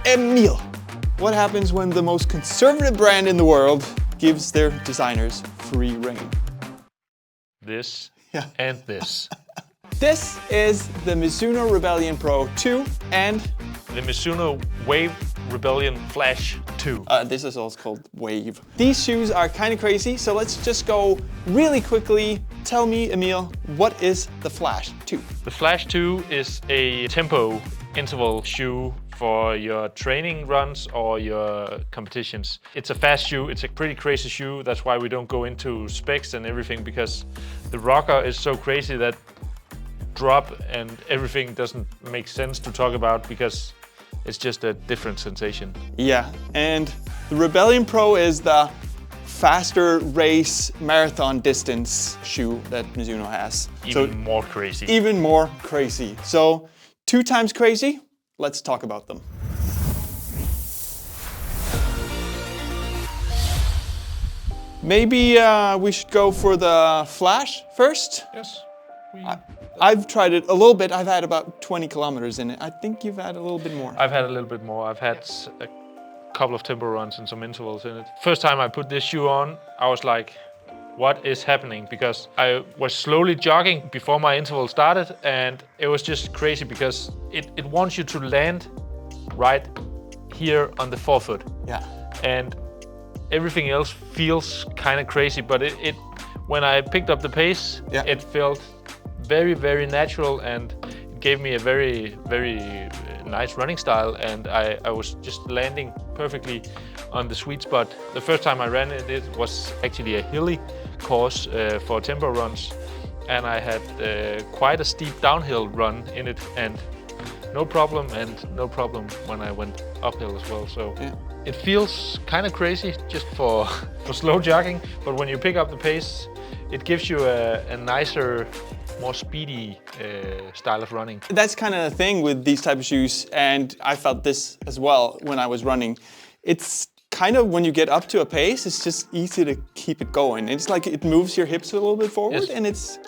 Emil, what happens when the most conservative brand in the world gives their designers free rein? This and this. This is the Mizuno Rebellion Pro 2 and the Mizuno Wave Rebellion Flash 2. This is also called Wave. These shoes are kind of crazy, so let's just go really quickly. Tell me, Emil, what is the Flash 2? The Flash 2 is a tempo interval shoe for your training runs or your competitions. It's a fast shoe, it's a pretty crazy shoe. That's why we don't go into specs and everything, because the rocker is so crazy that drop and everything doesn't make sense to talk about, because it's just a different sensation. Yeah, and the Rebellion Pro is the faster race marathon distance shoe that Mizuno has. Even more crazy. Even more crazy. So 2 times crazy, let's talk about them. Maybe we should go for the Flash first? Yes. I've tried it a little bit. I've had about 20 kilometers in it. I think you've had a little bit more. I've had a little bit more. I've had a couple of tempo runs and some intervals in it. First time I put this shoe on, I was like, what is happening? Because I was slowly jogging before my interval started, and it was just crazy because it wants you to land right here on the forefoot. Yeah. And everything else feels kind of crazy, but when I picked up the pace, it felt very, very natural, and it gave me a very, very nice running style, and I was just landing perfectly on the sweet spot. The first time I ran it was actually a hilly course for tempo runs, and I had quite a steep downhill run in it, and no problem when I went uphill as well. So it feels kind of crazy just for slow jogging, but when you pick up the pace, it gives you a nicer, more speedy style of running. That's kind of the thing with these type of shoes, and I felt this as well when I was running. It's kind of, when you get up to a pace, it's just easy to keep it going. It's like it moves your hips a little bit forward, and it's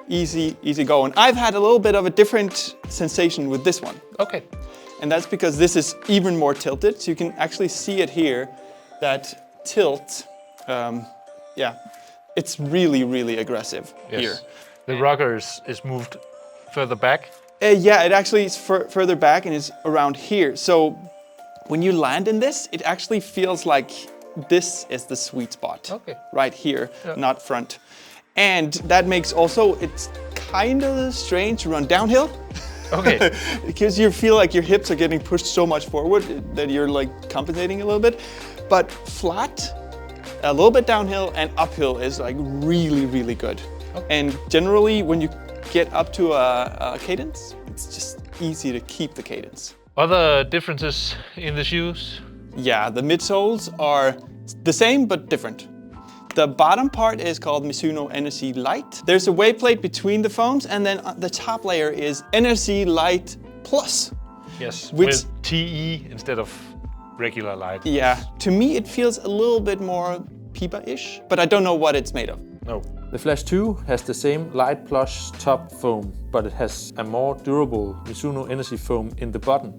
easy going. I've had a little bit of a different sensation with this one. Okay. And that's because this is even more tilted, so you can actually see it here, that tilt. It's really, really aggressive here. The rocker is moved further back? Yeah, it actually is further back and is around here. So when you land in this, it actually feels like this is the sweet spot. Okay. Right here, not front. And that makes also, it's kind of strange to run downhill. Okay. Because you feel like your hips are getting pushed so much forward that you're like compensating a little bit. But flat, a little bit downhill, and uphill is like really, really good. Okay. And generally, when you get up to a cadence, it's just easy to keep the cadence. Other differences in the shoes? Yeah, the midsoles are the same but different. The bottom part is called Mizuno NSC Light. There's a weight plate between the foams, and then the top layer is NSC Light Plus. Yes, with TE instead of regular light. Yeah, to me it feels a little bit more Pipa-ish, but I don't know what it's made of. No. The Flash 2 has the same light plush top foam, but it has a more durable Mizuno NSC foam in the bottom.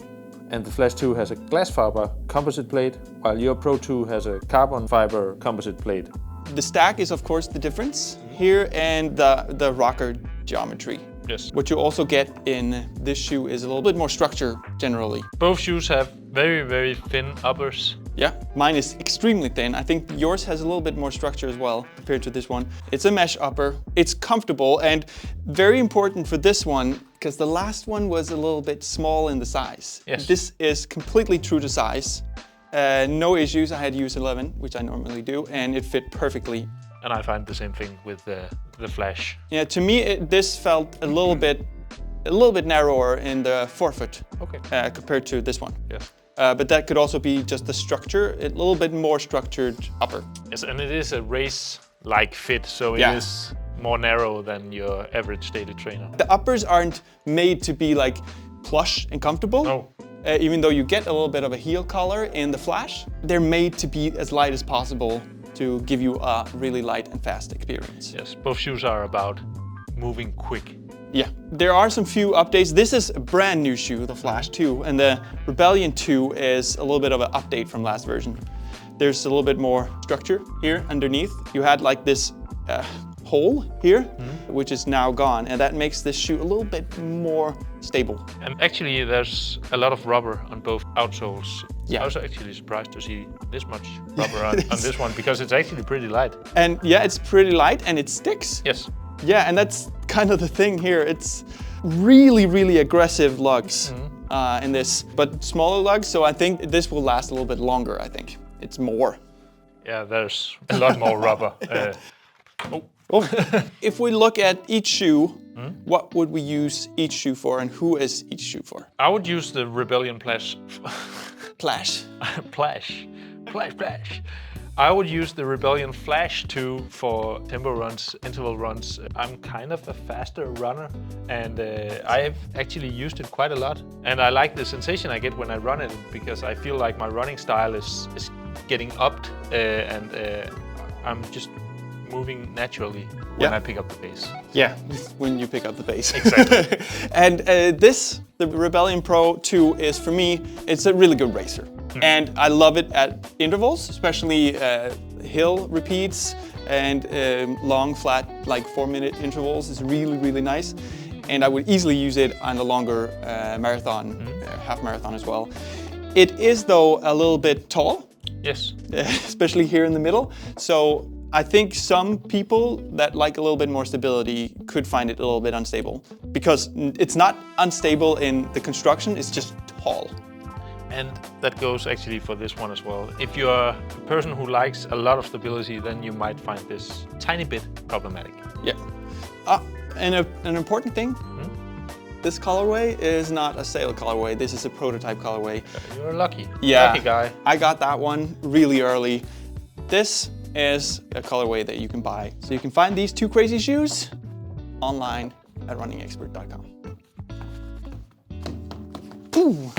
And the Flash 2 has a glass fiber composite plate, while your Pro 2 has a carbon fiber composite plate. The stack is of course the difference here, and the rocker geometry. Yes. What you also get in this shoe is a little bit more structure generally. Both shoes have very, very thin uppers. Yeah, mine is extremely thin. I think yours has a little bit more structure as well compared to this one. It's a mesh upper, it's comfortable, and very important for this one, because the last one was a little bit small in the size. Yes. This is completely true to size. No issues. I had use 11, which I normally do, and it fit perfectly. And I find the same thing with the Flash. Yeah, to me this felt a little bit narrower in the forefoot compared to this one. Yes. But that could also be just the structure, a little bit more structured upper. Yes, and it is a race-like fit, so it is more narrow than your average daily trainer. The uppers aren't made to be like plush and comfortable. No. Even though you get a little bit of a heel collar in the Flash, they're made to be as light as possible to give you a really light and fast experience. Yes, both shoes are about moving quick. Yeah, there are some few updates. This is a brand new shoe, the Flash 2, and the Rebellion 2 is a little bit of an update from last version. There's a little bit more structure here underneath. You had like this hole here, which is now gone, and that makes this shoe a little bit more stable. And actually there's a lot of rubber on both outsoles. Yeah. I was actually surprised to see this much rubber on this one, because it's actually pretty light. And yeah, it's pretty light and it sticks. Yes. Yeah, and that's kind of the thing here. It's really, really aggressive lugs in this, but smaller lugs, so I think this will last a little bit longer, I think. It's more. Yeah, there's a lot more rubber. If we look at each shoe, what would we use each shoe for, and who is each shoe for? I would use the Rebellion Plash. Plash. Plash. I would use the Rebellion Flash 2 for tempo runs, interval runs. I'm kind of a faster runner, and I've actually used it quite a lot. And I like the sensation I get when I run it, because I feel like my running style is getting upped, and I'm just moving naturally when I pick up the pace. Yeah, when you pick up the pace. Exactly. And the Rebellion Pro 2 is, for me, it's a really good racer. And I love it at intervals, especially hill repeats and long, flat, like 4-minute intervals. It's really, really nice. And I would easily use it on a longer marathon, half marathon as well. It is, though, a little bit tall. Yes. Especially here in the middle. So I think some people that like a little bit more stability could find it a little bit unstable, because it's not unstable in the construction, it's just tall. And that goes actually for this one as well. If you're a person who likes a lot of stability, then you might find this tiny bit problematic. Yeah. And an important thing, this colorway is not a sale colorway. This is a prototype colorway. You're lucky. Yeah. Lucky guy. I got that one really early. This is a colorway that you can buy. So you can find these two crazy shoes online at runningexpert.com. Ooh.